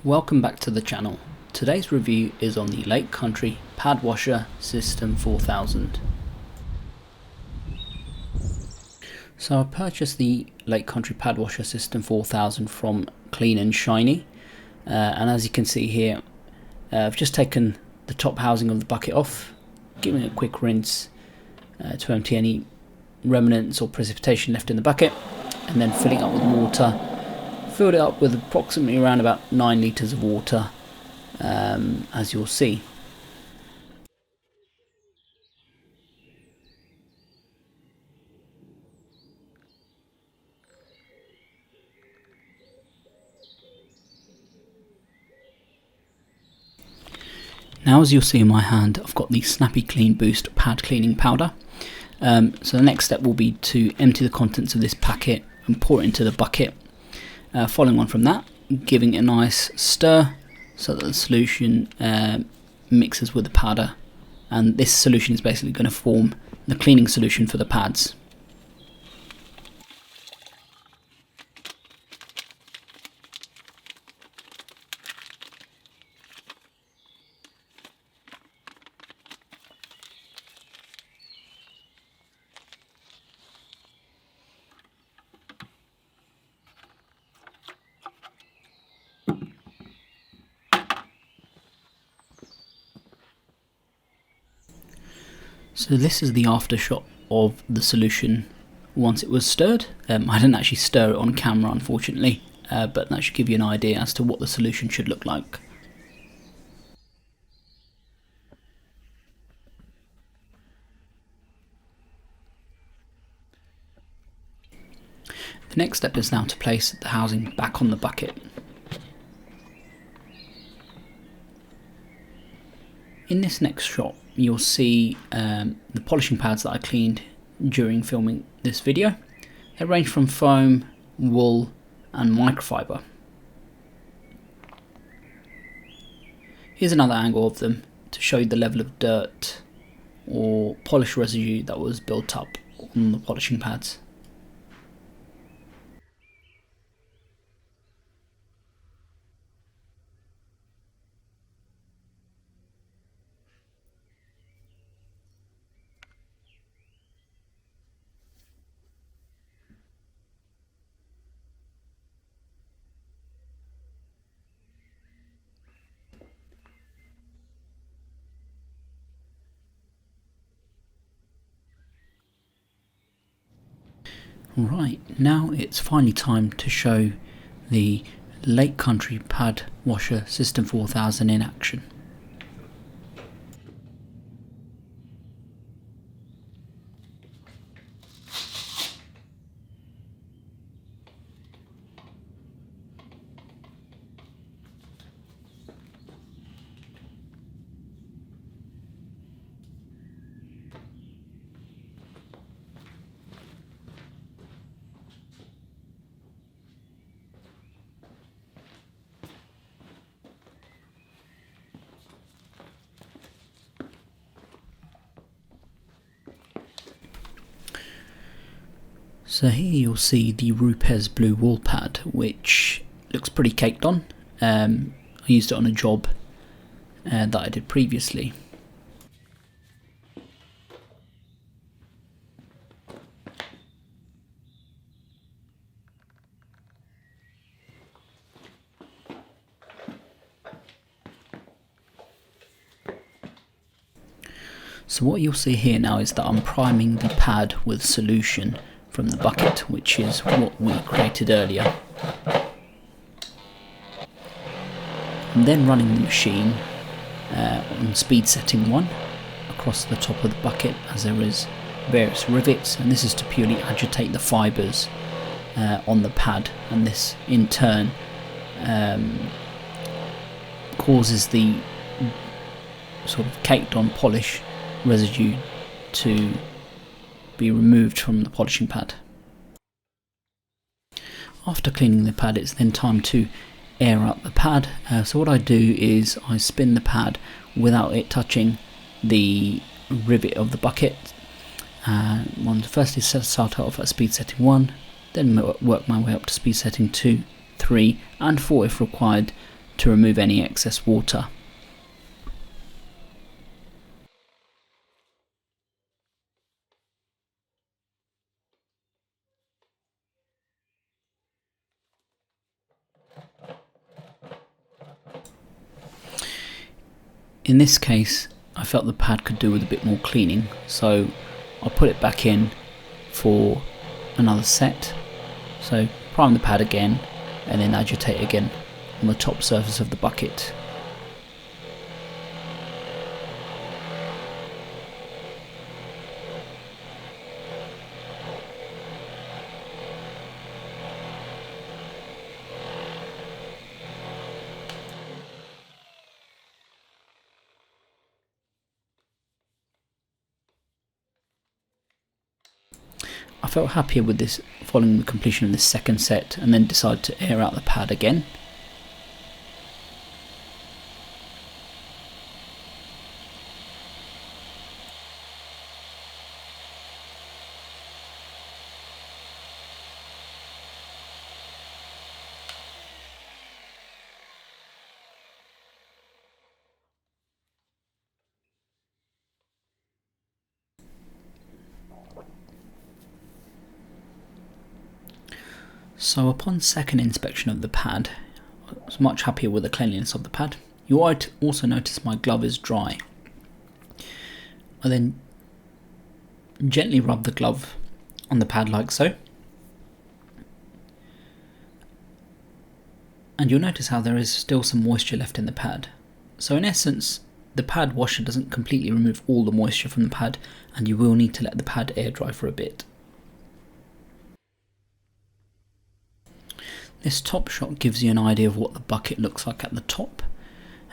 Welcome back to the channel. Today's review is on the Lake Country Pad Washer System 4000. So I purchased the Lake Country Pad Washer System 4000 from Clean and Shiny, and as you can see here, I've just taken the top housing of the bucket off, giving it a quick rinse to empty any remnants or precipitation left in the bucket, and then filling it up with water. Filled it up with approximately around about 9 litres of water, as you'll see. Now, as you'll see in my hand, I've got the Snappy Clean Boost pad cleaning powder. So the next step will be to empty the contents of this packet and pour it into the bucket. Following on from that, giving it a nice stir so that the solution mixes with the powder, and this solution is basically going to form the cleaning solution for the pads. So this is the after shot of the solution once it was stirred. I didn't actually stir it on camera, unfortunately, but that should give you an idea as to what the solution should look like. The next step is now to place the housing back on the bucket. In this next shot, you'll see the polishing pads that I cleaned during filming this video. They range from foam, wool and microfiber. Here's another angle of them to show you the level of dirt or polish residue that was built up on the polishing pads. Right, now it's finally time to show the Lake Country Pad Washer System 4000 in action. So here you'll see the Rupes blue wool pad, which looks pretty caked on. I used it on a job that I did previously. So what you'll see here now is that I'm priming the pad with solution from the bucket, which is what we created earlier. I'm then running the machine on speed setting 1 across the top of the bucket, as there is various rivets, and this is to purely agitate the fibres on the pad, and this in turn causes the sort of caked on polish residue to be removed from the polishing pad. After cleaning the pad, it's then time to air up the pad. So what I do is I spin the pad without it touching the rivet of the bucket. Firstly start off at speed setting 1, then work my way up to speed setting 2, 3 and 4 if required, to remove any excess water. In this case, I felt the pad could do with a bit more cleaning, so I'll put it back in for another set. So prime the pad again and then agitate again on the top surface of the bucket. I felt happier with this following the completion of this second set, and then decided to air out the pad again. So upon second inspection of the pad, I was much happier with the cleanliness of the pad. You might also notice my glove is dry. I then gently rub the glove on the pad like so. And you'll notice how there is still some moisture left in the pad. So in essence, the pad washer doesn't completely remove all the moisture from the pad, and you will need to let the pad air dry for a bit. This top shot gives you an idea of what the bucket looks like at the top.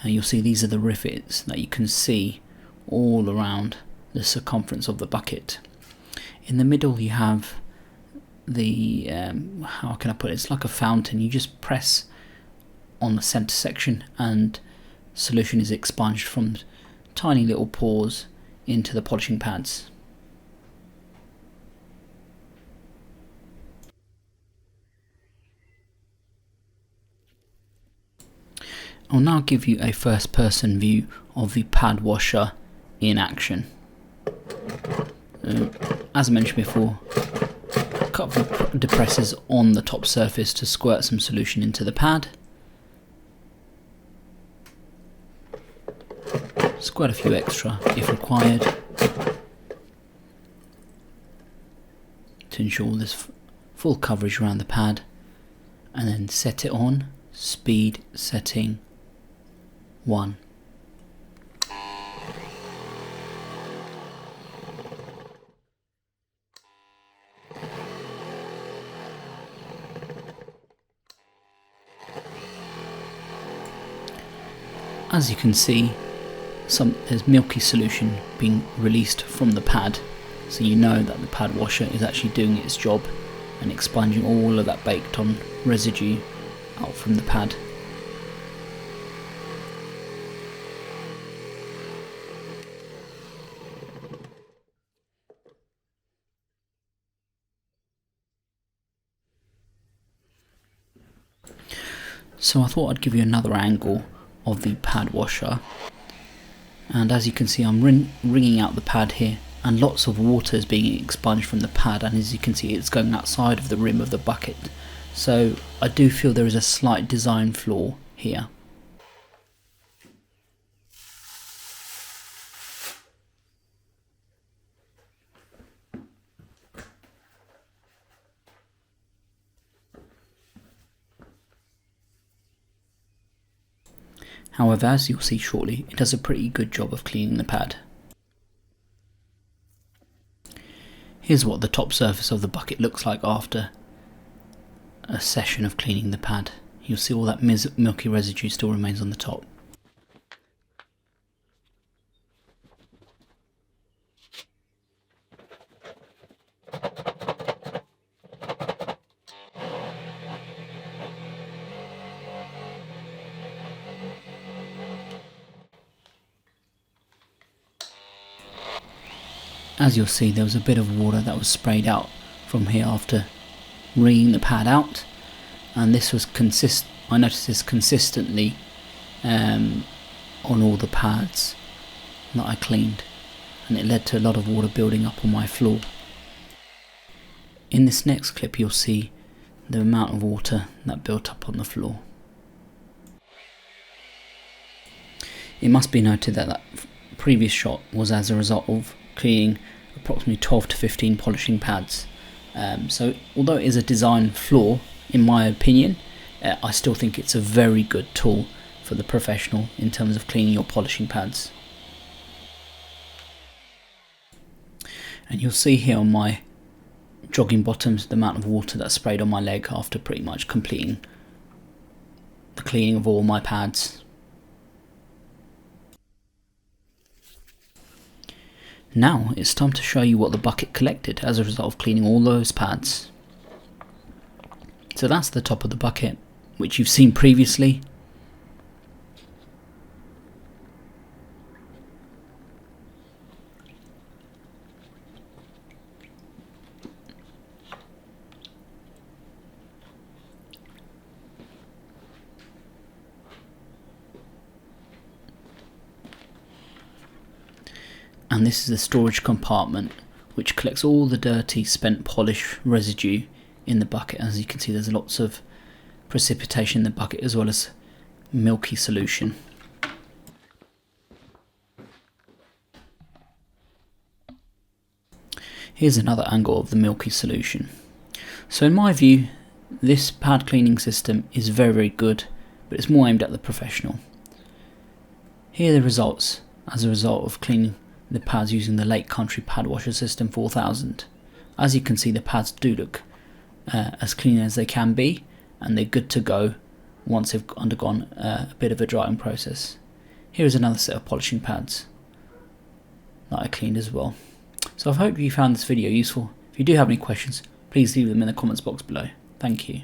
You'll see these are the rivets that you can see all around the circumference of the bucket. In the middle you have the, how can I put it, it's like a fountain. You just press on the centre section and solution is expunged from tiny little pores into the polishing pads. I'll now give you a first person view of the pad washer in action. As I mentioned before, a couple of depressors on the top surface to squirt some solution into the pad. Squirt a few extra if required to ensure there's full coverage around the pad, and then set it on, speed setting 1. As you can see, there's milky solution being released from the pad, so you know that the pad washer is actually doing its job and expunging all of that baked on residue out from the pad. So I thought I'd give you another angle of the pad washer, and as you can see I'm wringing out the pad here, and lots of water is being expunged from the pad, and as you can see it's going outside of the rim of the bucket, so I do feel there is a slight design flaw here. However, as you'll see shortly, it does a pretty good job of cleaning the pad. Here's what the top surface of the bucket looks like after a session of cleaning the pad. You'll see all that milky residue still remains on the top. As you'll see, there was a bit of water that was sprayed out from here after wringing the pad out, and this was I noticed this consistently on all the pads that I cleaned, and it led to a lot of water building up on my floor. In this next clip you'll see the amount of water that built up on the floor. It must be noted that that previous shot was as a result of cleaning approximately 12 to 15 polishing pads. So although it is a design flaw, in my opinion, I still think it's a very good tool for the professional in terms of cleaning your polishing pads. And you'll see here on my jogging bottoms the amount of water that sprayed on my leg after pretty much completing the cleaning of all my pads. Now it's time to show you what the bucket collected as a result of cleaning all those pads. So that's the top of the bucket, which you've seen previously. And this is the storage compartment, which collects all the dirty spent polish residue in the bucket. As you can see, there's lots of precipitation in the bucket as well as milky solution. Here's another angle of the milky solution. So in my view, this pad cleaning system is very, very good, but it's more aimed at the professional. Here are the results as a result of cleaning the pads using the Lake Country Pad Washer System 4000. As you can see, the pads do look as clean as they can be, and they're good to go once they've undergone a bit of a drying process. Here is another set of polishing pads that I cleaned as well. So I hope you found this video useful. If you do have any questions, please leave them in the comments box below. Thank you.